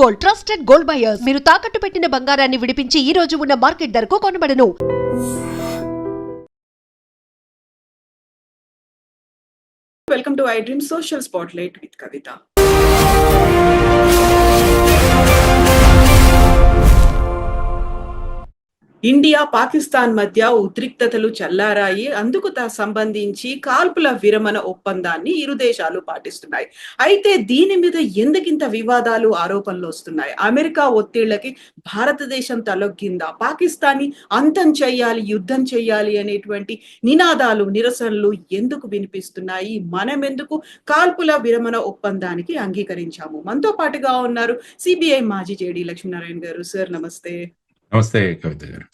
Gold, trusted gold buyers. మీరు తాకట్టు పెట్టిన బంగారాన్ని విడిపించి ఈ రోజు ఉన్న మార్కెట్ ధరకు కొనబడను. Welcome to iDream Social Spotlight with Kavita. India Pakistan మధ్య ఉద్రిక్తతలు చల్లారాయి. అందుకు సంబంధించి కాల్పుల విరమణ ఒప్పందాన్ని ఇరు దేశాలు పాటిస్తున్నాయి. అయితే దీని మీద ఎందుకింత వివాదాలు, ఆరోపణలు వస్తున్నాయి? అమెరికా ఒత్తిళ్లకి భారతదేశం తలొగ్గిందా? పాకిస్తాన్ని అంతం చెయ్యాలి, యుద్ధం చెయ్యాలి అనేటువంటి నినాదాలు, నిరసనలు ఎందుకు వినిపిస్తున్నాయి? మనం ఎందుకు కాల్పుల విరమణ ఒప్పందానికి అంగీకరించాము? మనతో పాటుగా ఉన్నారు సిబిఐ మాజీ జేడీ లక్ష్మీనారాయణ గారు. సార్ నమస్తే. నమస్తే కవిత గారు.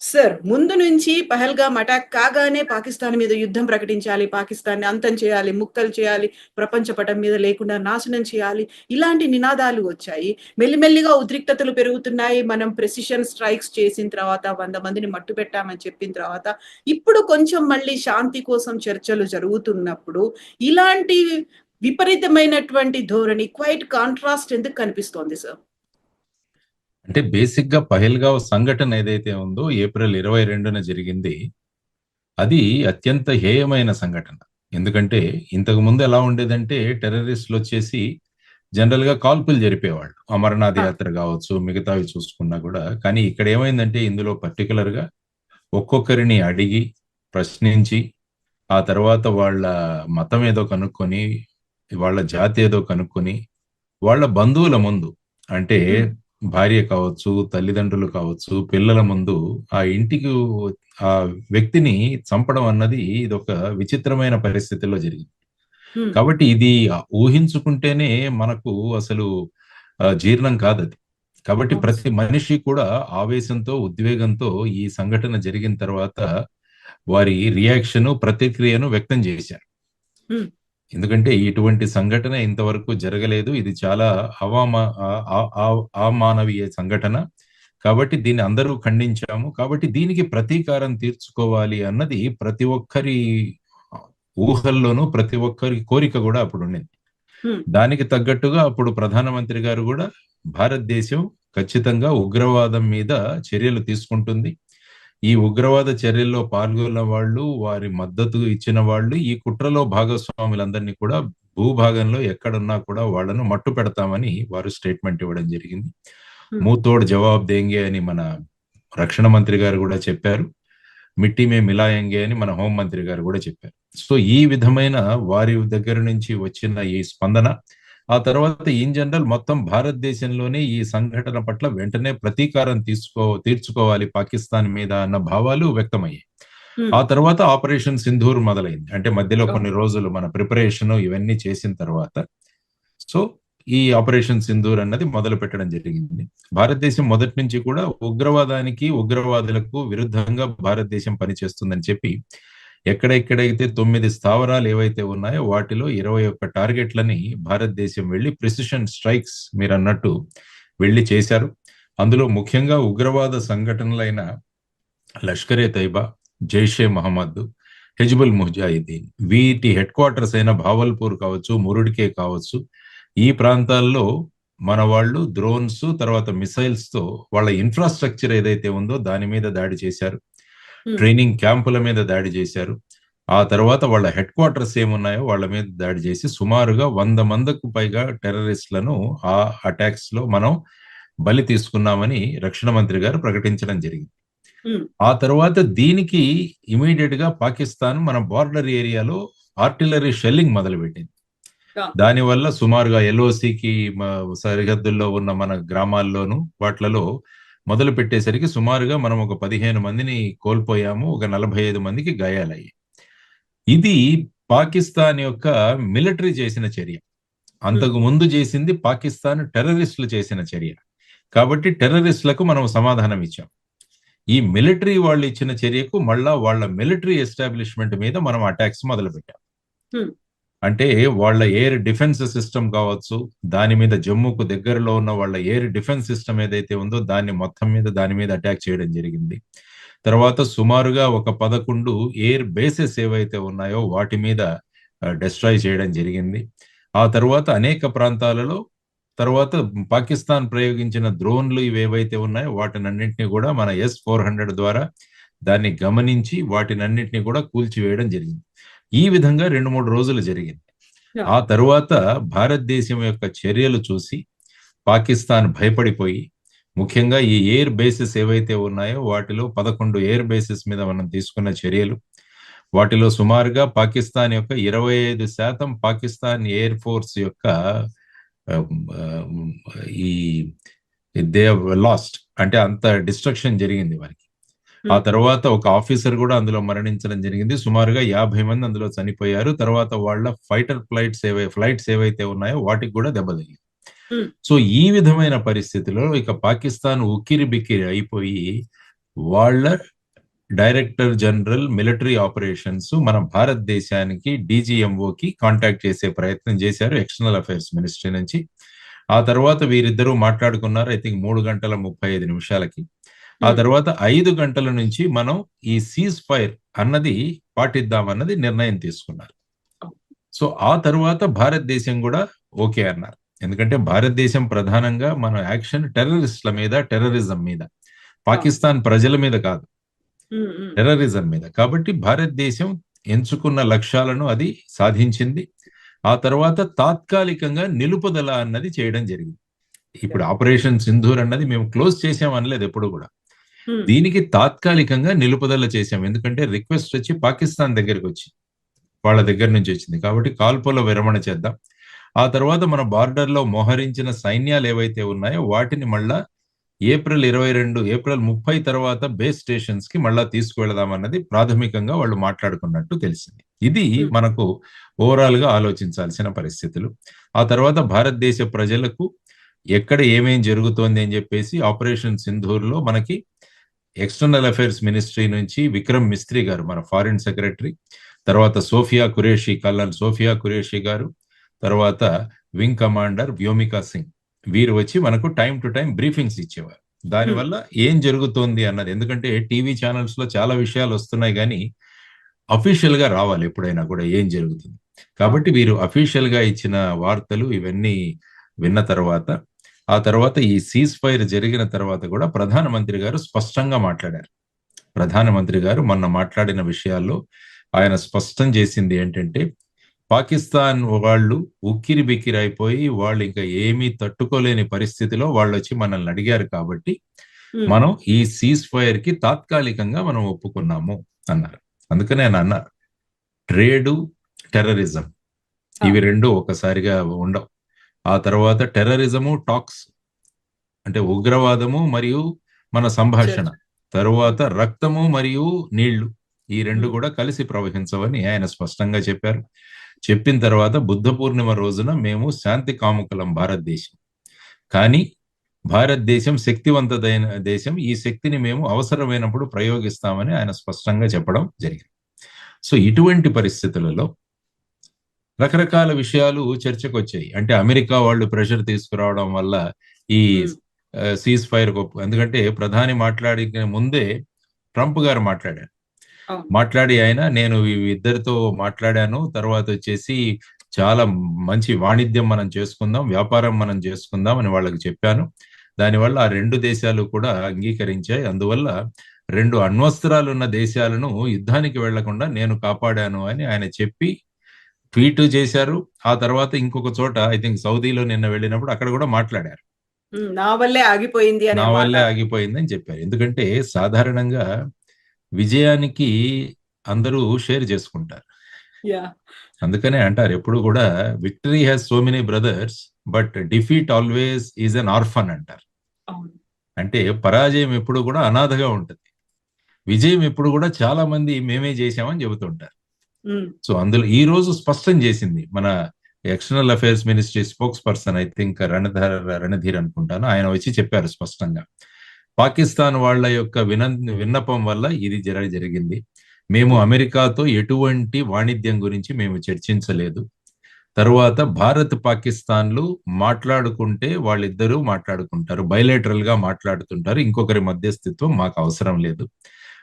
సార్, ముందు నుంచి పహల్గామ్ అటాక్ కాగానే పాకిస్తాన్ మీద యుద్ధం ప్రకటించాలి, పాకిస్తాన్ని అంతం చేయాలి, ముక్కలు చేయాలి, ప్రపంచ పటం మీద లేకుండా నాశనం చేయాలి, ఇలాంటి నినాదాలు వచ్చాయి. మెల్లిమెల్లిగా ఉద్రిక్తతలు పెరుగుతున్నాయి. మనం ప్రెసిషన్ స్ట్రైక్స్ చేసిన తర్వాత 100 మందిని మట్టు పెట్టామని చెప్పిన తర్వాత ఇప్పుడు కొంచెం మళ్ళీ శాంతి కోసం చర్చలు జరుగుతున్నప్పుడు ఇలాంటి విపరీతమైనటువంటి ధోరణి, క్వైట్ కాంట్రాస్ట్ ఎందుకు కనిపిస్తోంది సార్? అంటే బేసిక్ గా పహల్గావ్ సంఘటన ఏదైతే ఉందో ఏప్రిల్ 22న జరిగింది, అది అత్యంత హేయమైన సంఘటన. ఎందుకంటే ఇంతకు ముందు ఎలా ఉండేదంటే టెర్రరిస్టులు వచ్చేసి జనరల్ గా కాల్పులు జరిపేవాళ్ళు, అమర్నాథ్ యాత్ర కావచ్చు, మిగతావి చూసుకున్నా కూడా. కానీ ఇక్కడ ఏమైందంటే ఇందులో పర్టికులర్ గా ఒక్కొక్కరిని అడిగి ప్రశ్నించి ఆ తర్వాత వాళ్ళ మతం ఏదో కనుక్కొని, వాళ్ళ జాతి ఏదో కనుక్కొని, వాళ్ళ బంధువుల ముందు అంటే భార్య కావచ్చు, తల్లిదండ్రులు కావచ్చు, పిల్లల ముందు ఆ ఇంటికి ఆ వ్యక్తిని చంపడం అన్నది ఇది ఒక విచిత్రమైన పరిస్థితిలో జరిగింది. కాబట్టి ఇది ఊహించుకుంటేనే మనకు అసలు జీర్ణం కాదది. కాబట్టి ప్రతి మనిషి కూడా ఆవేశంతో, ఉద్వేగంతో ఈ సంఘటన జరిగిన తర్వాత వారి రియాక్షన్, ప్రతిక్రియను వ్యక్తం చేశారు. ఎందుకంటే ఇటువంటి సంఘటన ఇంతవరకు జరగలేదు. ఇది చాలా అమానవీయ సంఘటన. కాబట్టి దీన్ని అందరూ ఖండించాము. కాబట్టి దీనికి ప్రతీకారం తీర్చుకోవాలి అన్నది ప్రతి ఒక్కరి ఊహల్లోనూ, ప్రతి ఒక్కరి కోరిక కూడా అప్పుడు ఉండింది. దానికి తగ్గట్టుగా అప్పుడు ప్రధానమంత్రి గారు కూడా భారతదేశం ఖచ్చితంగా ఉగ్రవాదం మీద చర్యలు తీసుకుంటుంది, ఈ ఉగ్రవాద చర్యల్లో పాల్గొన్న వాళ్ళు, వారి మద్దతు ఇచ్చిన వాళ్ళు, ఈ కుట్రలో భాగస్వాములందరినీ కూడా భూభాగంలో ఎక్కడున్నా కూడా వాళ్లను మట్టు పెడతామని వారు స్టేట్మెంట్ ఇవ్వడం జరిగింది. మూతోడ్ జవాబ్ దేంగే అని మన రక్షణ మంత్రి గారు కూడా చెప్పారు. మిట్టి మే మిలాయంగే అని మన హోంమంత్రి గారు కూడా చెప్పారు. సో ఈ విధమైన వారి దగ్గర నుంచి వచ్చిన ఈ స్పందన, ఆ తర్వాత ఇన్ జనరల్ మొత్తం భారతదేశంలోనే ఈ సంఘటన పట్ల వెంటనే ప్రతీకారం తీర్చుకోవాలి పాకిస్తాన్ మీద అన్న భావాలు వ్యక్తమయ్యాయి. ఆ తర్వాత ఆపరేషన్ సింధూర్ మొదలైంది. అంటే మధ్యలో కొన్ని రోజులు మన ప్రిపరేషన్ ఇవన్నీ చేసిన తర్వాత సో ఈ ఆపరేషన్ సింధూర్ అన్నది మొదలు పెట్టడం జరిగింది. భారతదేశం మొదటి నుంచి కూడా ఉగ్రవాదానికి, ఉగ్రవాదులకు విరుద్ధంగా భారతదేశం పనిచేస్తుందని చెప్పి ఎక్కడెక్కడైతే 9 స్థావరాలు ఏవైతే ఉన్నాయో వాటిలో 21 టార్గెట్లని భారతదేశం వెళ్లి ప్రిసిషన్ స్ట్రైక్స్ మీరు అన్నట్టు వెళ్లి చేశారు. అందులో ముఖ్యంగా ఉగ్రవాద సంఘటనలైన లష్కరే తైబా, జైషే మహమ్మద్, హిజ్బుల్ ముజాహిదీన్, వీటి హెడ్ క్వార్టర్స్ అయిన భావల్పూర్ కావచ్చు, మురుడికే కావచ్చు, ఈ ప్రాంతాల్లో మన వాళ్ళు డ్రోన్స్, తర్వాత మిసైల్స్ తో వాళ్ళ ఇన్ఫ్రాస్ట్రక్చర్ ఏదైతే ఉందో దాని మీద దాడి చేశారు. ట్రైనింగ్ క్యాంపుల మీద దాడి చేశారు. ఆ తర్వాత వాళ్ళ హెడ్ క్వార్టర్స్ ఏమున్నాయో వాళ్ళ మీద దాడి చేసి సుమారుగా 100 మందికి పైగా టెర్రరిస్టులను ఆ అటాక్స్ లో మనం బలి తీసుకున్నామని రక్షణ మంత్రి గారు ప్రకటించడం జరిగింది. ఆ తర్వాత దీనికి ఇమీడియట్ గా పాకిస్తాన్ మన బార్డర్ ఏరియాలో ఆర్టిలరీ షెల్లింగ్ మొదలుపెట్టింది. దానివల్ల సుమారుగా ఎల్ఓసికి సరిహద్దుల్లో ఉన్న మన గ్రామాల్లోనూ వాట్లలో మొదలు పెట్టేసరికి సుమారుగా మనం ఒక 15 మందిని కోల్పోయాము, ఒక 45 మందికి గాయాలయ్యాయి. ఇది పాకిస్తాన్ యొక్క మిలిటరీ చేసిన చర్య. అంతకు ముందు చేసింది పాకిస్తాన్ టెర్రరిస్టులు చేసిన చర్య. కాబట్టి టెర్రరిస్టులకు మనం సమాధానం ఇచ్చాం. ఈ మిలిటరీ వాళ్ళు ఇచ్చిన చర్యకు మళ్ళా వాళ్ళ మిలిటరీ ఎస్టాబ్లిష్మెంట్ మీద మనం అటాక్స్ మొదలు పెట్టాం. అంటే వాళ్ళ ఎయిర్ డిఫెన్స్ సిస్టమ్ కావచ్చు, దాని మీద జమ్మూకు దగ్గరలో ఉన్న వాళ్ళ ఎయిర్ డిఫెన్స్ సిస్టమ్ ఏదైతే ఉందో దాన్ని మొత్తం మీద దాని మీద అటాక్ చేయడం జరిగింది. తర్వాత సుమారుగా ఒక 11 ఎయిర్ బేసెస్ ఏవైతే ఉన్నాయో వాటి మీద డిస్ట్రాయ్ చేయడం జరిగింది. ఆ తర్వాత అనేక ప్రాంతాలలో తర్వాత పాకిస్తాన్ ప్రయోగించిన డ్రోన్లు ఇవేవైతే ఉన్నాయో వాటినన్నింటినీ కూడా మన S-400 ద్వారా దాన్ని గమనించి వాటినన్నింటినీ కూడా కూల్చివేయడం జరిగింది. ఈ విధంగా 2-3 రోజులు జరిగింది. ఆ తరువాత భారతదేశం యొక్క చర్యలు చూసి పాకిస్తాన్ భయపడిపోయి, ముఖ్యంగా ఈ ఎయిర్ బేసెస్ ఏవైతే ఉన్నాయో వాటిలో 11 ఎయిర్ బేసెస్ మీద మనం తీసుకున్న చర్యలు, వాటిలో సుమారుగా పాకిస్తాన్ యొక్క 25% పాకిస్తాన్ ఎయిర్ ఫోర్స్ యొక్క ఈ దే లాస్ట్, అంటే అంత డిస్ట్రక్షన్ జరిగింది వారికి. ఆ తర్వాత ఒక ఆఫీసర్ కూడా అందులో మరణించడం జరిగింది. సుమారుగా 50 మంది అందులో చనిపోయారు. తర్వాత వాళ్ళ ఫైటర్ ఫ్లైట్స్ ఏవైతే ఉన్నాయో వాటికి కూడా దెబ్బతగిలింది. సో ఈ విధమైన పరిస్థితిలో ఇక పాకిస్తాన్ ఉక్కిరి బిక్కిరి అయిపోయి వాళ్ళ డైరెక్టర్ జనరల్ మిలిటరీ ఆపరేషన్స్ మన భారతదేశానికి DGMOకి కాంటాక్ట్ చేసే ప్రయత్నం చేశారు ఎక్స్టర్నల్ అఫైర్స్ మినిస్ట్రీ నుంచి. ఆ తర్వాత వీరిద్దరూ మాట్లాడుకున్నారు, ఐ థింక్ 3 గంటల 35 నిమిషాలకి. ఆ తర్వాత 5 గంటల నుంచి మనం ఈ సీజ్ ఫైర్ అన్నది పాటిద్దామన్నది నిర్ణయం తీసుకున్నారు. సో ఆ తర్వాత భారతదేశం కూడా ఓకే అన్నారు. ఎందుకంటే భారతదేశం ప్రధానంగా మన యాక్షన్ టెర్రరిస్టుల మీద, టెర్రరిజం మీద, పాకిస్తాన్ ప్రజల మీద కాదు, టెర్రరిజం మీద. కాబట్టి భారతదేశం ఎంచుకున్న లక్ష్యాలను అది సాధించింది. ఆ తర్వాత తాత్కాలికంగా నిలుపుదల అన్నది చేయడం జరిగింది. ఇప్పుడు ఆపరేషన్ సింధూర్ అన్నది మేము క్లోజ్ చేసాం అనలేదు ఎప్పుడు కూడా. దీనికి తాత్కాలికంగా నిలుపుదల చేశాం. ఎందుకంటే రిక్వెస్ట్ వచ్చి పాకిస్తాన్ దగ్గరికి వచ్చి వాళ్ళ దగ్గర నుంచి వచ్చింది. కాబట్టి కాల్పుల విరమణ చేద్దాం. ఆ తర్వాత మన బార్డర్లో మోహరించిన సైన్యాలు ఏవైతే ఉన్నాయో వాటిని మళ్ళా ఏప్రిల్ 30 తర్వాత బేస్ స్టేషన్స్ కి మళ్ళా తీసుకువెళదామన్నది ప్రాథమికంగా వాళ్ళు మాట్లాడుకున్నట్టు తెలిసింది. ఇది మనకు ఓవరాల్ గా ఆలోచించాల్సిన పరిస్థితులు. ఆ తర్వాత భారతదేశ ప్రజలకు ఎక్కడ ఏమేం జరుగుతోంది అని చెప్పేసి ఆపరేషన్ సింధూర్లో మనకి ఎక్స్టర్నల్ అఫైర్స్ మినిస్ట్రీ నుంచి విక్రమ్ మిస్త్రీ గారు, మన ఫారిన్ సెక్రటరీ, తర్వాత కల్నల్ సోఫియా ఖురేషీ గారు, తర్వాత వింగ్ కమాండర్ వ్యోమికా సింగ్, వీరు వచ్చి మనకు టైం టు టైం బ్రీఫింగ్స్ ఇచ్చేవారు. దానివల్ల ఏం జరుగుతోంది అన్నది, ఎందుకంటే టీవీ ఛానల్స్ లో చాలా విషయాలు వస్తున్నాయి కానీ అఫీషియల్ గా రావాలి ఎప్పుడైనా కూడా ఏం జరుగుతుంది. కాబట్టి వీరు అఫీషియల్ గా ఇచ్చిన వార్తలు ఇవన్నీ విన్న తర్వాత, ఆ తర్వాత ఈ సీజ్ ఫైర్ జరిగిన తర్వాత కూడా ప్రధానమంత్రి గారు స్పష్టంగా మాట్లాడారు. ప్రధానమంత్రి గారు మొన్న మాట్లాడిన విషయాల్లో ఆయన స్పష్టం చేసింది ఏంటంటే, పాకిస్తాన్ వాళ్ళు ఉక్కిరి బిక్కిరి అయిపోయి వాళ్ళు ఇంకా ఏమీ తట్టుకోలేని పరిస్థితిలో వాళ్ళు వచ్చి మనల్ని అడిగారు కాబట్టి మనం ఈ సీజ్ ఫైర్ కి తాత్కాలికంగా మనం ఒప్పుకున్నాము అన్నారు. అందుకనే ఆయన అన్నారు, ట్రేడు, టెర్రరిజం ఇవి రెండు ఒకసారిగా ఉండవు. ఆ తర్వాత టెర్రరిజము, టాక్స్ అంటే ఉగ్రవాదము మరియు మన సంభాషణ, తరువాత రక్తము మరియు నీళ్లు, ఈ రెండు కూడా కలిసి ప్రవహించవని ఆయన స్పష్టంగా చెప్పారు. చెప్పిన తర్వాత బుద్ధ పూర్ణిమ రోజున మేము శాంతి కాముకులం భారతదేశం, కానీ భారతదేశం శక్తివంతమైన దేశం, ఈ శక్తిని మేము అవసరమైనప్పుడు ప్రయోగిస్తామని ఆయన స్పష్టంగా చెప్పడం జరిగింది. సో ఇటువంటి పరిస్థితులలో రకరకాల విషయాలు చర్చకు వచ్చాయి. అంటే అమెరికా వాళ్ళు ప్రెషర్ తీసుకురావడం వల్ల ఈ సీజ్ ఫైర్, ఎందుకంటే ప్రధాని మాట్లాడిన ముందే ట్రంప్ గారు మాట్లాడి ఆయన, నేను ఇద్దరితో మాట్లాడాను, తర్వాత వచ్చేసి చాలా మంచి వాణిజ్యం మనం చేసుకుందాం, వ్యాపారం మనం చేసుకుందాం అని వాళ్ళకి చెప్పాను. దానివల్ల ఆ రెండు దేశాలు కూడా అంగీకరించాయి. అందువల్ల 2 అణ్వస్త్రాలు ఉన్న దేశాలను యుద్ధానికి వెళ్లకుండా నేను కాపాడాను అని ఆయన చెప్పి ట్వీట్ చేశారు. ఆ తర్వాత ఇంకొక చోట, ఐ థింక్ సౌదీలో నిన్న వెళ్ళినప్పుడు అక్కడ కూడా మాట్లాడారు, నా వల్లే ఆగిపోయింది అని చెప్పారు. ఎందుకంటే సాధారణంగా విజయానికి అందరూ షేర్ చేసుకుంటారు. అందుకనే అంటారు ఎప్పుడు కూడా, victory has so many brothers but defeat always is an orphan అంటారు. అంటే పరాజయం ఎప్పుడు కూడా అనాథగా ఉంటుంది, విజయం ఎప్పుడు కూడా చాలా మంది మేమే చేశామని చెబుతుంటారు. సో అందులో ఈ రోజు స్పష్టం చేసింది మన external affairs ministry spokesperson, I think Randhir అనుకుంటాను, ఆయన వచ్చి చెప్పారు స్పష్టంగా, పాకిస్తాన్ వాళ్ళ యొక్క విన్నపం వల్ల ఇది జరిగింది. మేము అమెరికాతో ఎటువంటి వాణిజ్యం గురించి మేము చర్చించలేదు. తరువాత భారత్ పాకిస్తాన్లు మాట్లాడుకుంటే వాళ్ళిద్దరూ మాట్లాడుకుంటారు, బైలేటరల్ గా మాట్లాడుతుంటారు, ఇంకొకరి మధ్యస్థిత్వం మాకు అవసరం లేదు.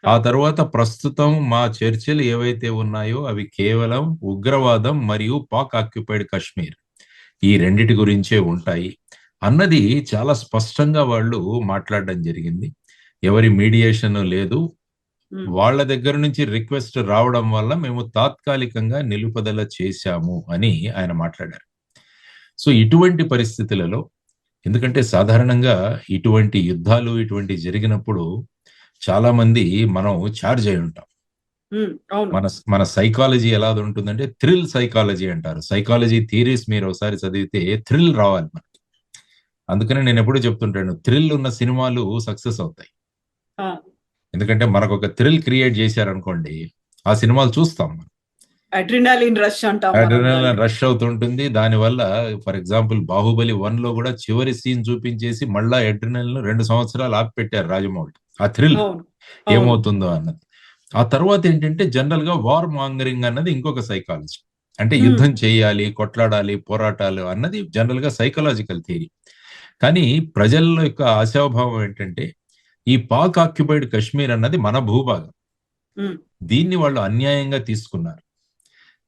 ఆ తర్వాత ప్రస్తుతం మా చర్చలు ఏవైతే ఉన్నాయో అవి కేవలం ఉగ్రవాదం మరియు పాక్ ఆక్యుపైడ్ కాశ్మీర్, ఈ రెండిటి గురించే ఉంటాయి. అన్నది చాలా స్పష్టంగా వాళ్ళు మాట్లాడడం జరిగింది. ఎవరి మీడియేషన్ లేదు. వాళ్ళ దగ్గర నుంచి రిక్వెస్ట్ రావడం వల్ల మేము తాత్కాలికంగా నిలుపుదల చేశాము అని ఆయన మాట్లాడారు. సో ఇటువంటి పరిస్థితులలో, ఎందుకంటే సాధారణంగా ఇటువంటి యుద్ధాలు ఇటువంటి జరిగినప్పుడు చాలా మంది మనం చార్జ్ అయి ఉంటాం. అవును. మన మన సైకాలజీ ఎలా ఉంటుందంటే థ్రిల్ సైకాలజీ అంటారు. సైకాలజీ థియరీస్ మీరు ఒకసారి చదివితే థ్రిల్ రావాలి మనకి. అందుకనే నేను ఎప్పుడూ చెప్తుంటాను, థ్రిల్ ఉన్న సినిమాలు సక్సెస్ అవుతాయి. ఆ, ఎందుకంటే మనకు ఒక థ్రిల్ క్రియేట్ చేశారనుకోండి, ఆ సినిమాలు చూస్తాం మనం. అడ్రినాలిన్ రష్ అంటాం మనం దాన్ని. అడ్రినలిన్ రష్ అవుతుంటుంది. దానివల్ల ఫర్ ఎగ్జాంపుల్ 'బాహుబలి 1' లో కూడా చివరి సీన్ చూపించేసి మళ్ళా అడ్రినలిన్ 2 సంవత్సరాలు ఆపి పెట్టారు రాజమౌళి. ఆ థ్రిల్ అవును, అవును. ఏమవుతుందో అన్నది. ఆ తర్వాత ఏంటంటే జనరల్ గా వార్ మాంగరింగ్ అన్నది ఇంకొక సైకాలజీ. అంటే ఉమ్, యుద్ధం చేయాలి, కొట్లాడాలి, పోరాటాలు అన్నది జనరల్ గా సైకలాజికల్ థియరీ. కానీ ప్రజల యొక్క ఆశాభావం ఏంటంటే ఈ పాక్ ఆక్యుపైడ్ కశ్మీర్ అన్నది మన భూభాగం. ఉమ్, దీన్ని వాళ్ళు అన్యాయంగా తీసుకున్నారు.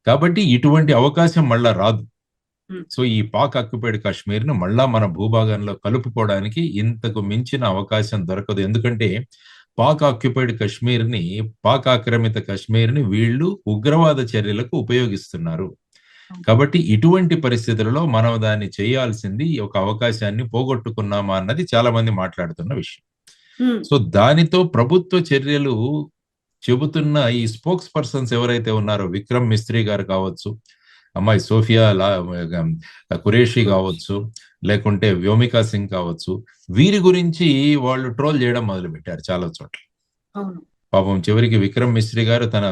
కాబట్టి ఇటువంటి అవకాశం మళ్ళా రాదు. ఉమ్, సో ఈ పాక్ ఆక్యుపైడ్ కాశ్మీర్ ను మళ్ళా మన భూభాగంలో కలుపుకోవడానికి ఇంతకు మించిన అవకాశం దొరకదు. ఎందుకంటే పాక్ ఆక్యుపైడ్ కాశ్మీర్ ని, పాక్ ఆక్రమిత కాశ్మీర్ ని వీళ్ళు ఉగ్రవాద చర్యలకు ఉపయోగిస్తున్నారు. కాబట్టి ఇటువంటి పరిస్థితులలో మనం దాన్ని చేయాల్సింది, ఒక అవకాశాన్ని పోగొట్టుకున్నామా అన్నది చాలా మంది మాట్లాడుతున్న విషయం. ఉమ్, సో దానితో ప్రభుత్వ చర్యలు చెబుతున్న ఈ స్పోక్స్ పర్సన్స్ ఎవరైతే ఉన్నారో, విక్రమ్ మిస్త్రీ గారు కావచ్చు, అమ్మాయి సోఫియా ఖురేషి కావచ్చు, లేకుంటే వ్యోమికా సింగ్ కావచ్చు, వీరి గురించి వాళ్ళు ట్రోల్ చేయడం మొదలు పెట్టారు చాలా చోట్ల. అవును. పాపం చివరికి విక్రమ్ మిస్త్రీ గారు తన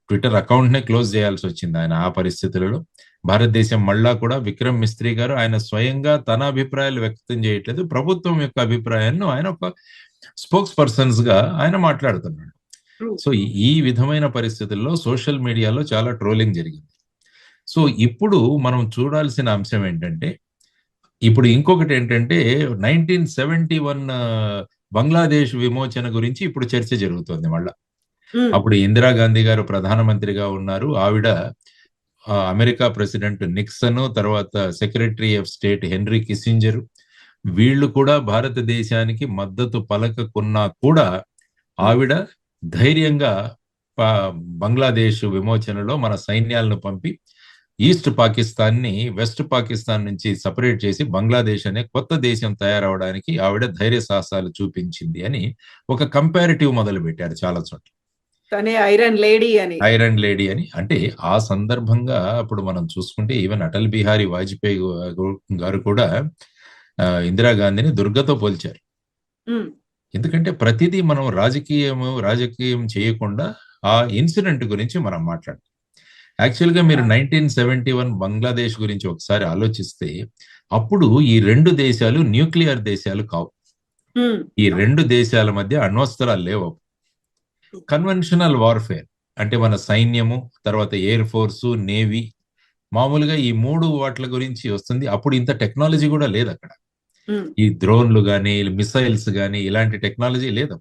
ట్విట్టర్ అకౌంట్ నే క్లోజ్ చేయాల్సి వచ్చింది ఆయన ఆ పరిస్థితులలో. భారతదేశం మళ్ళా కూడా విక్రమ్ మిస్త్రీ గారు ఆయన స్వయంగా తన అభిప్రాయాలు వ్యక్తం చేయట్లేదు, ప్రభుత్వం యొక్క అభిప్రాయాలను ఆయన ఒక స్పోక్స్ పర్సన్స్ గా ఆయన మాట్లాడుతున్నాడు. True. సో ఈ విధమైన పరిస్థితుల్లో సోషల్ మీడియాలో చాలా ట్రోలింగ్ జరిగింది. సో ఇప్పుడు మనం చూడాల్సిన అంశం ఏంటంటే, ఇప్పుడు ఇంకొకటి ఏంటంటే 1971 బంగ్లాదేశ్ విమోచన గురించి ఇప్పుడు చర్చ జరుగుతోంది మళ్ళా. ఉమ్, అప్పుడు ఇందిరాగాంధీ గారు ప్రధానమంత్రిగా ఉన్నారు. ఆవిడ అమెరికా ప్రెసిడెంట్ నిక్సన్, తర్వాత secretary of state henry Kissinger, వీళ్ళు కూడా భారతదేశానికి మద్దతు పలకకున్నా కూడా ఆవిడ ధైర్యంగా బంగ్లాదేశ్ విమోచనలో మన సైన్యాలను పంపి ఈస్ట్ పాకిస్తాన్ ని వెస్ట్ పాకిస్తాన్ నుంచి సపరేట్ చేసి బంగ్లాదేశ్ అనే కొత్త దేశం తయారవడానికి ఆవిడ ధైర్య సాహసాలు చూపించింది అని ఒక కంపారిటివ్ మొదలు పెట్టారు చాలా చోట్ల. తనే ఐరన్ లేడీ అని. ఐరన్ లేడీ అని. అంటే ఆ సందర్భంగా అప్పుడు మనం చూసుకుంటే ఈవెన్ అటల్ బిహారీ వాజ్పేయి గారు కూడా ఇందిరాగాంధీని దుర్గతో పోల్చారు. ఉమ్, ఎందుకంటే ప్రతిదీ మనం రాజకీయం చేయకుండా ఆ ఇన్సిడెంట్ గురించి మనం మాట్లాడాలి. యాక్చువల్గా మీరు 1971 బంగ్లాదేశ్ గురించి ఒకసారి ఆలోచిస్తే, అప్పుడు ఈ రెండు దేశాలు న్యూక్లియర్ దేశాలు కావు. ఉమ్, ఈ రెండు దేశాల మధ్య అణ్వస్త్రాలు లేవు. కన్వెన్షనల్ వార్ఫేర్ అంటే మన సైన్యము, తర్వాత ఎయిర్ ఫోర్సు, నేవీ, మామూలుగా ఈ మూడు వాటి గురించి వస్తుంది. అప్పుడు ఇంత టెక్నాలజీ కూడా లేదు అక్కడ. ఉమ్, ఈ డ్రోన్లు కానీ మిసైల్స్ కానీ ఇలాంటి టెక్నాలజీ లేదు.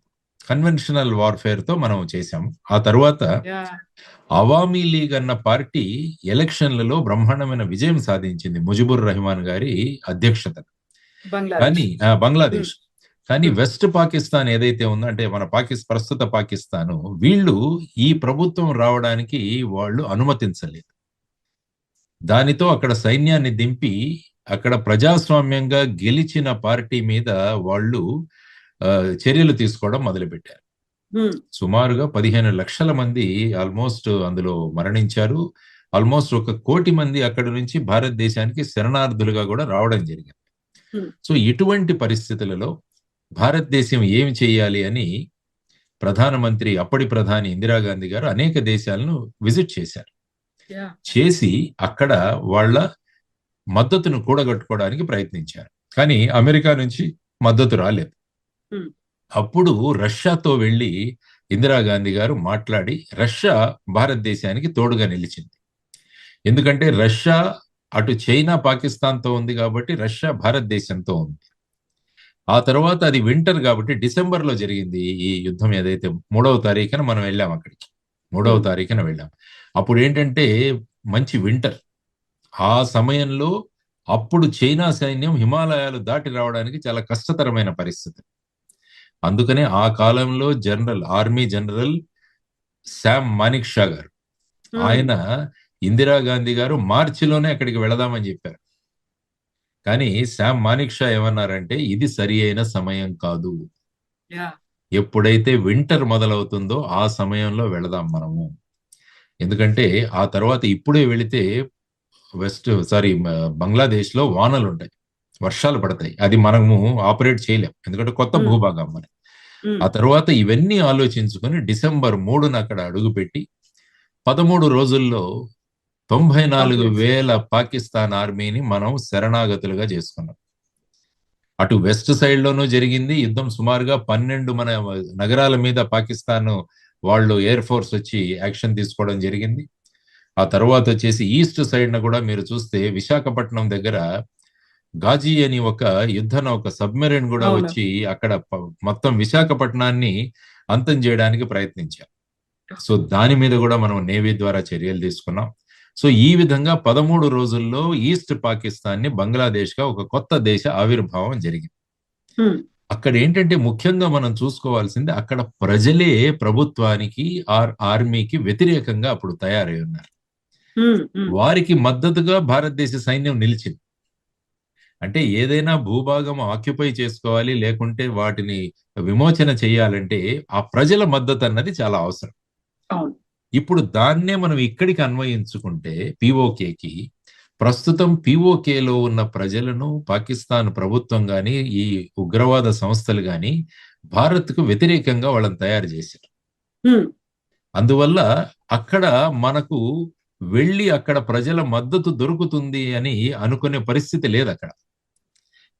కన్వెన్షనల్ వార్ఫేర్ తో మనం చేశాము. ఆ తర్వాత yeah. అవామీ లీగ్ అన్న పార్టీ ఎలక్షన్లలో బ్రహ్మాండమైన విజయం సాధించింది ముజిబుర్ రెహమాన్ గారి అధ్యక్షత. కానీ బంగ్లాదేశ్. బంగ్లాదేశ్ కానీ వెస్ట్ పాకిస్తాన్ ఏదైతే ఉందో, అంటే మన ప్రస్తుత పాకిస్తాను, వీళ్ళు ఈ ప్రభుత్వం రావడానికి వాళ్ళు అనుమతించలేదు. దానితో అక్కడ సైన్యాన్ని దింపి అక్కడ ప్రజాస్వామ్యంగా గెలిచిన పార్టీ మీద వాళ్ళు చర్యలు తీసుకోవడం మొదలుపెట్టారు. సుమారుగా 15 లక్షల మంది ఆల్మోస్ట్ అందులో మరణించారు. ఆల్మోస్ట్ 1 కోటి మంది అక్కడి నుంచి భారతదేశానికి శరణార్థులుగా కూడా రావడం జరిగింది. సో ఇటువంటి పరిస్థితులలో భారతదేశం ఏమి చేయాలి అని అప్పటి ప్రధాని ఇందిరాగాంధీ గారు అనేక దేశాలను విజిట్ చేశారు. చేసి అక్కడ వాళ్ళ మద్దతును కూడగట్టుకోవడానికి ప్రయత్నించారు. కానీ అమెరికా నుంచి మద్దతు రాలేదు. అప్పుడు రష్యాతో వెళ్లి ఇందిరాగాంధీ గారు మాట్లాడి రష్యా భారతదేశానికి తోడుగా నిలిచింది. ఎందుకంటే రష్యా అటు చైనా పాకిస్తాన్తో ఉంది కాబట్టి రష్యా భారతదేశంతో ఉంది. ఆ తర్వాత అది వింటర్ కాబట్టి డిసెంబర్లో జరిగింది ఈ యుద్ధం. ఏదైతే 3వ తారీఖున మనం వెళ్ళాం అక్కడికి, 3వ తారీఖున వెళ్ళాం. అప్పుడు ఏంటంటే మంచి వింటర్. ఆ సమయంలో అప్పుడు చైనా సైన్యం హిమాలయాలు దాటి రావడానికి చాలా కష్టతరమైన పరిస్థితి. అందుకనే ఆ కాలంలో army general Sam Manik Shah గారు, ఆయన ఇందిరాగాంధీ గారు మార్చిలోనే అక్కడికి వెళదామని చెప్పారు. కానీ శామ్ మానిక్ షా ఏమన్నారంటే ఇది సరి అయిన సమయం కాదు, ఎప్పుడైతే వింటర్ మొదలవుతుందో ఆ సమయంలో వెళదాం మనము. ఎందుకంటే ఆ తర్వాత ఇప్పుడే వెళితే బంగ్లాదేశ్ లో వానలు ఉంటాయి, వర్షాలు పడతాయి, అది మనము ఆపరేట్ చేయలేం, ఎందుకంటే కొత్త భూభాగం మరి. ఆ తర్వాత ఇవన్నీ ఆలోచించుకొని డిసెంబర్ 3న అక్కడ అడుగుపెట్టి 13 రోజుల్లో 94,000 పాకిస్తాన్ ఆర్మీని మనం శరణాగతులుగా చేసుకున్నాం. అటు వెస్ట్ సైడ్ లోనూ జరిగింది యుద్ధం, సుమారుగా 12 మన నగరాల మీద పాకిస్తాన్ వాళ్ళు ఎయిర్ ఫోర్స్ వచ్చి యాక్షన్ తీసుకోవడం జరిగింది. ఆ తర్వాత వచ్చేసి ఈస్ట్ సైడ్ న కూడా మీరు చూస్తే విశాఖపట్నం దగ్గర గాజీ అని ఒక యుద్ధ నౌక సబ్మెరైన్ కూడా వచ్చి అక్కడ మొత్తం విశాఖపట్నాన్ని అంతం చేయడానికి ప్రయత్నించారు. సో దాని మీద కూడా మనం నేవీ ద్వారా చర్యలు తీసుకున్నాం. సో ఈ విధంగా 13 రోజుల్లో ఈస్ట్ పాకిస్తాన్ ని బంగ్లాదేశ్ గా ఒక కొత్త దేశ ఆవిర్భావం జరిగింది. అక్కడ ఏంటంటే ముఖ్యంగా మనం చూసుకోవాల్సింది, అక్కడ ప్రజలే ప్రభుత్వానికి ఆర్మీకి వ్యతిరేకంగా అప్పుడు తయారై ఉన్నారు. వారికి మద్దతుగా భారతదేశ సైన్యం నిలిచింది. అంటే ఏదైనా భూభాగం ఆక్యుపై చేసుకోవాలి, లేకుంటే వాటిని విమోచన చేయాలంటే ఆ ప్రజల మద్దతు అన్నది చాలా అవసరం. ఇప్పుడు దాన్నే మనం ఇక్కడికి అన్వయించుకుంటే పిఓకేకి, ప్రస్తుతం పిఓకేలో ఉన్న ప్రజలను పాకిస్తాన్ ప్రభుత్వం గాని ఈ ఉగ్రవాద సంస్థలు గాని భారత్కు వ్యతిరేకంగా వాళ్ళని తయారు చేశారు. అందువల్ల అక్కడ మనకు వెళ్ళి అక్కడ ప్రజల మద్దతు దొరుకుతుంది అని అనుకునే పరిస్థితి లేదు అక్కడ.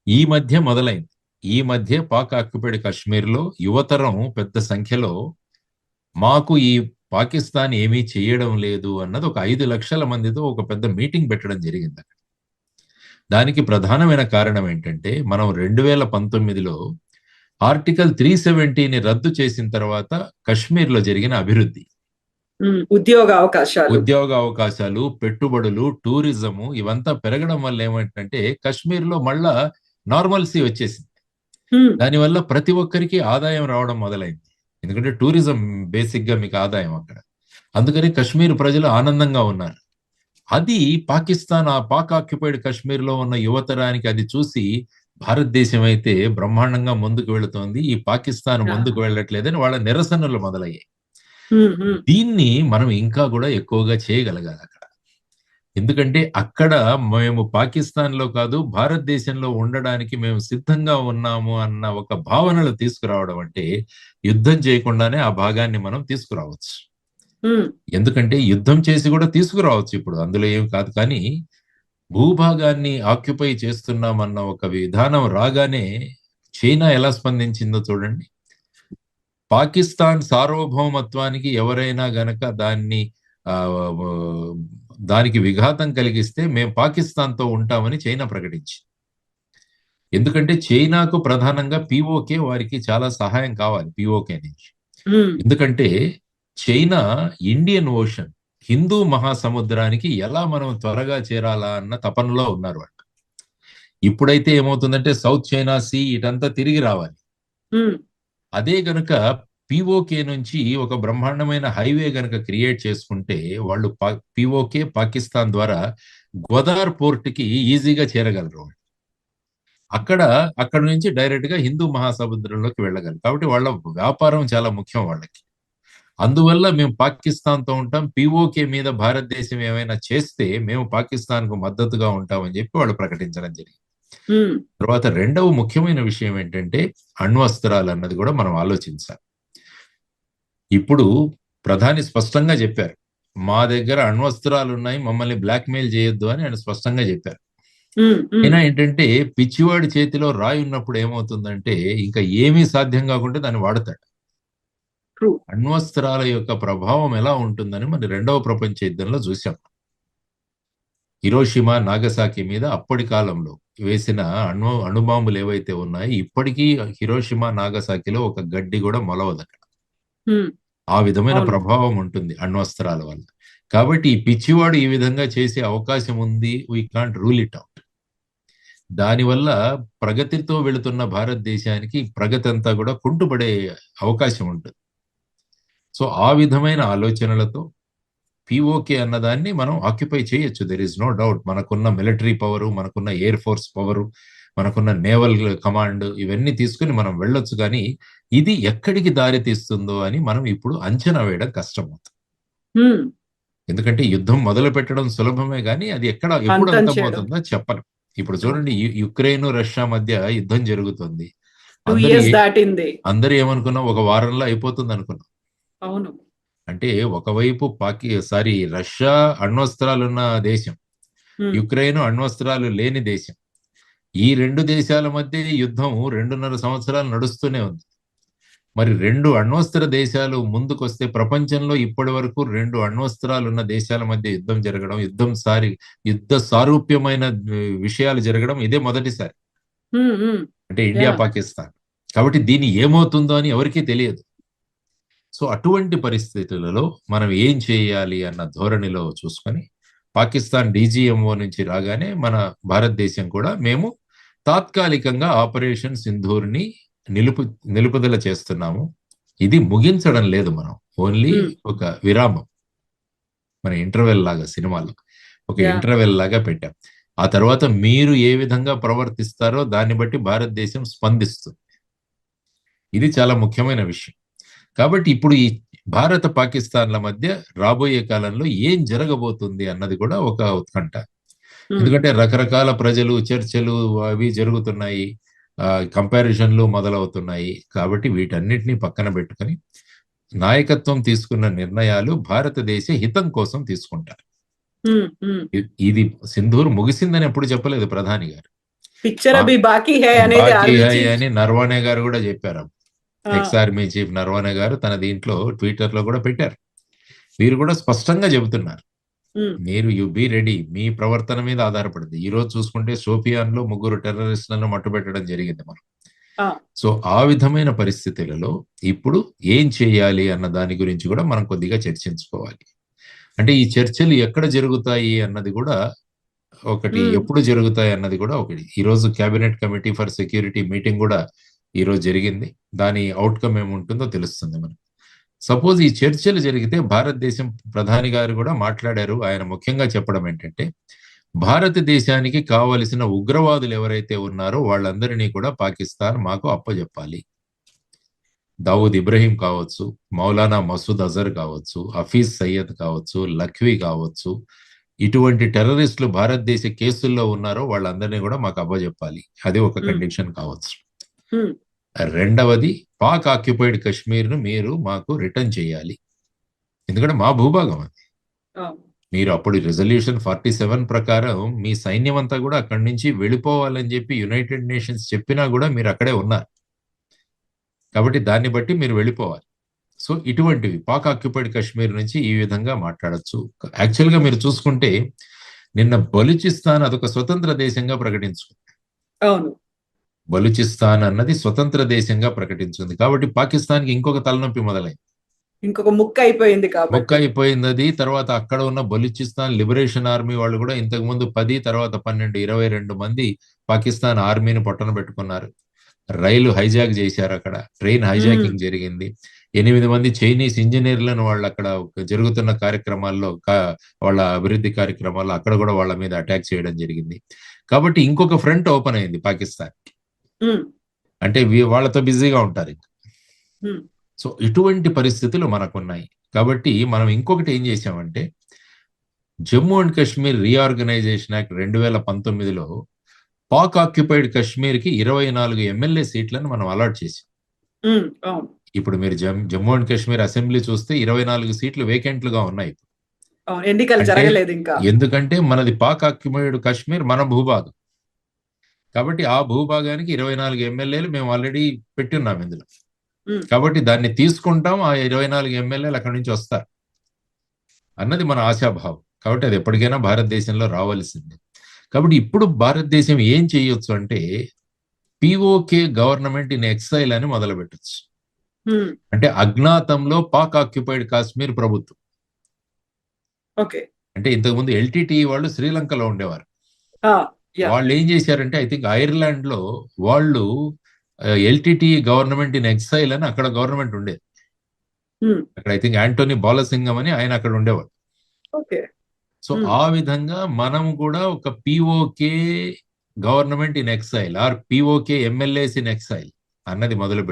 ఈ మధ్య మొదలైంది. ఈ మధ్య పాక్ ఆక్యుపైడ్ కాశ్మీర్లో యువతరం పెద్ద సంఖ్యలో మాకు ఈ పాకిస్తాన్ ఏమీ చేయడం లేదు అన్నది ఒక 5 లక్షల మందితో ఒక పెద్ద మీటింగ్ పెట్టడం జరిగింది అక్కడ. దానికి ప్రధానమైన కారణం ఏంటంటే, మనం 2019లో ఆర్టికల్ 370ని రద్దు చేసిన తర్వాత కశ్మీర్లో జరిగిన అభివృద్ధి, ఉద్యోగ అవకాశాలు, పెట్టుబడులు, టూరిజము ఇవంతా పెరగడం వల్ల ఏమంటే కశ్మీర్లో మళ్ళా నార్మల్సీ వచ్చేసింది. దానివల్ల ప్రతి ఒక్కరికి ఆదాయం రావడం మొదలైంది. ఎందుకంటే టూరిజం బేసిక్ గా మీకు ఆదాయం అక్కడ. అందుకని కశ్మీర్ ప్రజలు ఆనందంగా ఉన్నారు. అది పాకిస్తాన్, ఆ పాక్ ఆక్యుపైడ్ కశ్మీర్ లో ఉన్న యువతరానికి అది చూసి భారతదేశం అయితే బ్రహ్మాండంగా ముందుకు వెళుతోంది, ఈ పాకిస్తాన్ ముందుకు వెళ్ళట్లేదని వాళ్ళ నిరసనలు మొదలయ్యాయి. దీన్ని మనం ఇంకా కూడా ఎక్కువగా చేయగలగాలి అక్కడ. ఎందుకంటే అక్కడ మేము పాకిస్తాన్ లో కాదు భారతదేశంలో ఉండడానికి మేము సిద్ధంగా ఉన్నాము అన్న ఒక భావనలు తీసుకురావడం అంటే యుద్ధం చేయకుండానే ఆ భాగాన్ని మనం తీసుకురావచ్చు. ఎందుకంటే యుద్ధం చేసి కూడా తీసుకురావచ్చు, ఇప్పుడు అందులో ఏం కాదు. కానీ భూభాగాన్ని ఆక్యుపై చేస్తున్నామన్న ఒక విధానం రాగానే చైనా ఎలా స్పందించిందో చూడండి. పాకిస్తాన్ సార్వభౌమత్వానికి ఎవరైనా గనక దానికి విఘాతం కలిగిస్తే మేము పాకిస్తాన్తో ఉంటామని చైనా ప్రకటించింది. ఎందుకంటే చైనాకు ప్రధానంగా పిఓకే వారికి చాలా సహాయం కావాలి పిఓకే నుంచి. ఎందుకంటే చైనా ఇండియన్ ఓషన్, హిందూ మహాసముద్రానికి ఎలా మనం త్వరగా చేరాలా అన్న తపనలో ఉన్నారు వాళ్ళు. ఇప్పుడైతే ఏమవుతుందంటే సౌత్ చైనా సీ ఇటంతా తిరిగి రావాలి. అదే గనుక పిఓకే నుంచి ఒక బ్రహ్మాండమైన హైవే గనక క్రియేట్ చేసుకుంటే వాళ్ళు పిఓకే పాకిస్తాన్ ద్వారా గ్వాదార్ పోర్ట్ కి ఈజీగా చేరగలరు. అక్కడ నుంచి డైరెక్ట్ గా హిందూ మహాసముద్రంలోకి వెళ్ళగలరు. కాబట్టి వాళ్ళ వ్యాపారం చాలా ముఖ్యం వాళ్ళకి. అందువల్ల మేము పాకిస్తాన్తో ఉంటాం, పిఓకే మీద భారతదేశం ఏమైనా చేస్తే మేము పాకిస్తాన్ కు మద్దతుగా ఉంటామని చెప్పి వాళ్ళు ప్రకటించడం జరిగింది. తర్వాత రెండవ ముఖ్యమైన విషయం ఏంటంటే అణ్వస్త్రాలు అన్నది కూడా మనం ఆలోచించాలి. ఇప్పుడు ప్రధాని స్పష్టంగా చెప్పారు, మా దగ్గర అణ్వస్త్రాలు ఉన్నాయి, మమ్మల్ని బ్లాక్మెయిల్ చేయొద్దు అని ఆయన స్పష్టంగా చెప్పారు. అయినా ఏంటంటే పిచ్చివాడి చేతిలో రాయి ఉన్నప్పుడు ఏమవుతుందంటే ఇంకా ఏమీ సాధ్యం కాకుండా దాన్ని వాడతాడు. అణ్వస్త్రాల యొక్క ప్రభావం ఎలా ఉంటుందని మరి రెండవ ప్రపంచ యుద్ధంలో చూసాం. హిరోషిమా నాగసాకి మీద అప్పటి కాలంలో వేసిన అణుబాంబులు ఏవైతే ఉన్నాయో ఇప్పటికీ హిరోషిమా నాగసాకిలో ఒక గడ్డి కూడా మొలవదు అక్కడ. ఆ విధమైన ప్రభావం ఉంటుంది అణ్వస్త్రాల వల్ల. కాబట్టి ఈ పిచ్చివాడు ఈ విధంగా చేసే అవకాశం ఉంది, we can't rule it out. దానివల్ల ప్రగతితో వెళుతున్న భారతదేశానికి ప్రగతి అంతా కూడా కుంటుపడే అవకాశం ఉంటుంది. సో ఆ విధమైన ఆలోచనలతో పిఓకే అన్నదాన్ని మనం ఆక్యుపై చేయొచ్చు. There is no doubt. మనకున్న మిలిటరీ పవరు, మనకున్న ఎయిర్ ఫోర్స్ పవరు, మనకున్న నేవల్ కమాండ్, ఇవన్నీ తీసుకుని మనం వెళ్ళొచ్చు. కానీ ఇది ఎక్కడికి దారి తీస్తుందో అని మనం ఇప్పుడు అంచనా వేయడం కష్టమవుతుంది. ఎందుకంటే యుద్ధం మొదలు పెట్టడం సులభమే, కానీ అది ఎప్పుడు అంతం చేయడం అంతమవుతుందో చెప్పలేం. ఇప్పుడు చూడండి, యుక్రెయిన్ రష్యా మధ్య యుద్ధం జరుగుతుంది. 2 years దాటింది. అందరూ ఏమనుకున్నాం, ఒక వారంలో అయిపోతుంది అనుకున్నాం. అవును. అంటే ఒకవైపు రష్యా అణ్వస్త్రాలున్న దేశం, యుక్రెయిన్ అణ్వస్త్రాలు లేని దేశం. ఈ 2 దేశాల మధ్య యుద్ధం 2.5 సంవత్సరాలు నడుస్తూనే ఉంది. మరి 2 అణ్వస్త్ర దేశాలు ముందుకొస్తే, ప్రపంచంలో ఇప్పటి వరకు 2 అణ్వస్త్రాలు ఉన్న దేశాల మధ్య యుద్ధం జరగడం, యుద్ధ సారూప్యమైన విషయాలు జరగడం ఇదే మొదటిసారి. అంటే ఇండియా పాకిస్తాన్. కాబట్టి దీని ఏమవుతుందో అని ఎవరికీ తెలియదు. సో అటువంటి పరిస్థితులలో మనం ఏం చేయాలి అన్న ధోరణిలో చూసుకొని, పాకిస్తాన్ డీజీఎంఓ నుంచి రాగానే మన భారతదేశం కూడా మేము తాత్కాలికంగా ఆపరేషన్ సింధూర్ని నిలుపుదల చేస్తున్నాము. ఇది ముగించడం లేదు, మనం ఓన్లీ ఒక విరామం. మన ఇంటర్వెల్ లాగా, సినిమాలో ఒక ఇంటర్వెల్ లాగా పెట్టాం. ఆ తర్వాత మీరు ఏ విధంగా ప్రవర్తిస్తారో దాన్ని బట్టి భారతదేశం స్పందిస్తుంది. ఇది చాలా ముఖ్యమైన విషయం. కాబట్టి ఇప్పుడు ఈ భారత పాకిస్తాన్ల మధ్య రాబోయే కాలంలో ఏం జరగబోతుంది అన్నది కూడా ఒక ఉత్కంఠ. ఎందుకంటే రకరకాల ప్రజలు, చర్చలు అవి జరుగుతున్నాయి, కంపారిజన్లు మొదలవుతున్నాయి. కాబట్టి వీటన్నిటినీ పక్కన పెట్టుకొని నాయకత్వం తీసుకున్న నిర్ణయాలు భారతదేశ హితం కోసం తీసుకుంటారు. ఇది సింధూర్ ముగిసిందని ఎప్పుడు చెప్పలేదు ప్రధాని గారు. పిక్చర్ అభి బాకీ హై అని నర్వానే గారు కూడా చెప్పారు. ఎక్స్ ఆర్మీ చీఫ్ నర్వానే గారు తన దీంట్లో ట్విట్టర్ లో కూడా పెట్టారు. వీరు కూడా స్పష్టంగా చెబుతున్నారు, మీరు యు బీ రెడీ, మీ ప్రవర్తన మీద ఆధారపడింది. ఈ రోజు చూసుకుంటే షోపియాన్ లో 3 టెర్రరిస్టులను మట్టుబెట్టడం జరిగింది మనం. సో ఆ విధమైన పరిస్థితులలో ఇప్పుడు ఏం చేయాలి అన్న దాని గురించి కూడా మనం కొద్దిగా చర్చించుకోవాలి. అంటే ఈ చర్చలు ఎక్కడ జరుగుతాయి అన్నది కూడా ఒకటి, ఎప్పుడు జరుగుతాయి అన్నది కూడా ఒకటి. ఈ రోజు cabinet committee for security meeting కూడా ఈ రోజు జరిగింది. దాని అవుట్కమ్ ఏముంటుందో తెలుస్తుంది మనకు. సపోజ్ ఈ చర్చలు జరిగితే, భారతదేశం ప్రధాని గారు కూడా మాట్లాడారు. ఆయన ముఖ్యంగా చెప్పడం ఏంటంటే, భారతదేశానికి కావలసిన ఉగ్రవాదులు ఎవరైతే ఉన్నారో వాళ్ళందరినీ కూడా పాకిస్తాన్ మాకు అప్పజెప్పాలి. దావూద్ ఇబ్రహీం కావచ్చు, మౌలానా మసూద్ అజర్ కావచ్చు, హఫీజ్ సయ్యద్ కావచ్చు, లఖ్వీ కావచ్చు, ఇటువంటి టెర్రరిస్టులు భారతదేశ కేసుల్లో ఉన్నారో వాళ్ళందరినీ కూడా మాకు అప్పజెప్పాలి. అది ఒక కండిషన్ కావచ్చు. రెండవది, పాక్ ఆక్యుపైడ్ కశ్మీర్ ను మీరు మాకు రిటర్న్ చేయాలి. ఎందుకంటే మా భూభాగం అది. మీరు అప్పుడు రిజల్యూషన్ 47 ప్రకారం మీ సైన్యం అంతా కూడా అక్కడి నుంచి వెళ్ళిపోవాలని చెప్పి యునైటెడ్ నేషన్స్ చెప్పినా కూడా మీరు అక్కడే ఉన్నారు. కాబట్టి దాన్ని బట్టి మీరు వెళ్ళిపోవాలి. సో ఇటువంటివి పాక్ ఆక్యుపైడ్ కశ్మీర్ నుంచి ఈ విధంగా మాట్లాడచ్చు. యాక్చువల్గా మీరు చూసుకుంటే నిన్న బలూచిస్తాన్ అదొక స్వతంత్ర దేశంగా ప్రకటించుకుంది. అవును, బలూచిస్తాన్ అన్నది స్వతంత్ర దేశంగా ప్రకటించింది. కాబట్టి పాకిస్తాన్కి ఇంకొక తలనొప్పి మొదలైంది, ఇంకొక ముక్క అయిపోయింది. ముక్క అయిపోయింది అది. తర్వాత అక్కడ ఉన్న బలూచిస్తాన్ లిబరేషన్ ఆర్మీ వాళ్ళు కూడా ఇంతకు ముందు 10, తర్వాత 12, 22 మంది పాకిస్తాన్ ఆర్మీని పొట్టన పెట్టుకున్నారు. రైలు హైజాక్ చేశారు, అక్కడ ట్రైన్ హైజాకింగ్ జరిగింది. 8 మంది చైనీస్ ఇంజనీర్లను వాళ్ళు అక్కడ జరుగుతున్న కార్యక్రమాల్లో, వాళ్ళ అభివృద్ధి కార్యక్రమాల్లో అక్కడ కూడా వాళ్ళ మీద అటాక్ చేయడం జరిగింది. కాబట్టి ఇంకొక ఫ్రంట్ ఓపెన్ అయింది పాకిస్తాన్. అంటే వాళ్ళతో బిజీగా ఉంటారు. సో ఇటువంటి పరిస్థితులు మనకున్నాయి. కాబట్టి మనం ఇంకొకటి ఏం చేసామంటే, Jammu and Kashmir reorganisation act 2019లో పాక్ ఆక్యుపైడ్ కశ్మీర్ కి 24 ఎమ్మెల్యే సీట్లను మనం అలాట్ చేసాం. ఇప్పుడు మీరు జమ్మూ అండ్ కాశ్మీర్ అసెంబ్లీ చూస్తే 24 సీట్లు వేకెంట్లుగా ఉన్నాయి. ఎన్నికలు జరగలేదు ఇంకా. ఎందుకంటే మనది పాక్ ఆక్యుపైడ్ కశ్మీర్ మన భూభాగం. కాబట్టి ఆ భూభాగానికి 24 ఎమ్మెల్యేలు మేము ఆల్రెడీ పెట్టున్నాం ఇందులో. కాబట్టి దాన్ని తీసుకుంటాం, ఆ 24 ఎమ్మెల్యేలు అక్కడి నుంచి వస్తారు అన్నది మన ఆశాభావం. కాబట్టి అది ఎప్పటికైనా భారతదేశంలో రావాల్సిందే. కాబట్టి ఇప్పుడు భారతదేశం ఏం చేయొచ్చు అంటే, పిఓకే గవర్నమెంట్ ఇన్ ఎక్సైల్ అని మొదలు పెట్టచ్చు. అంటే అజ్ఞాతంలో పాక్ ఆక్యుపైడ్ కాశ్మీర్ ప్రభుత్వం. అంటే ఇంతకుముందు ఎల్టీటీ వాళ్ళు శ్రీలంకలో ఉండేవారు. Yeah. వాళ్ళు ఏం చేశారంటే ఐ థింక్ ఐర్లాండ్ లో వాళ్ళు ఎల్టిటి గవర్నమెంట్ ఇన్ ఎక్సైల్ అని అక్కడ గవర్నమెంట్ ఉండేది. Hmm. అక్కడ ఐ థింక్ యాంటోనీ బాలసింగం అని ఆయన అక్కడ ఉండేవాడు. Okay. సో ఆ విధంగా మనం కూడా ఒక PoK government in exile or PoK MLAs in exile అన్నది మొదలు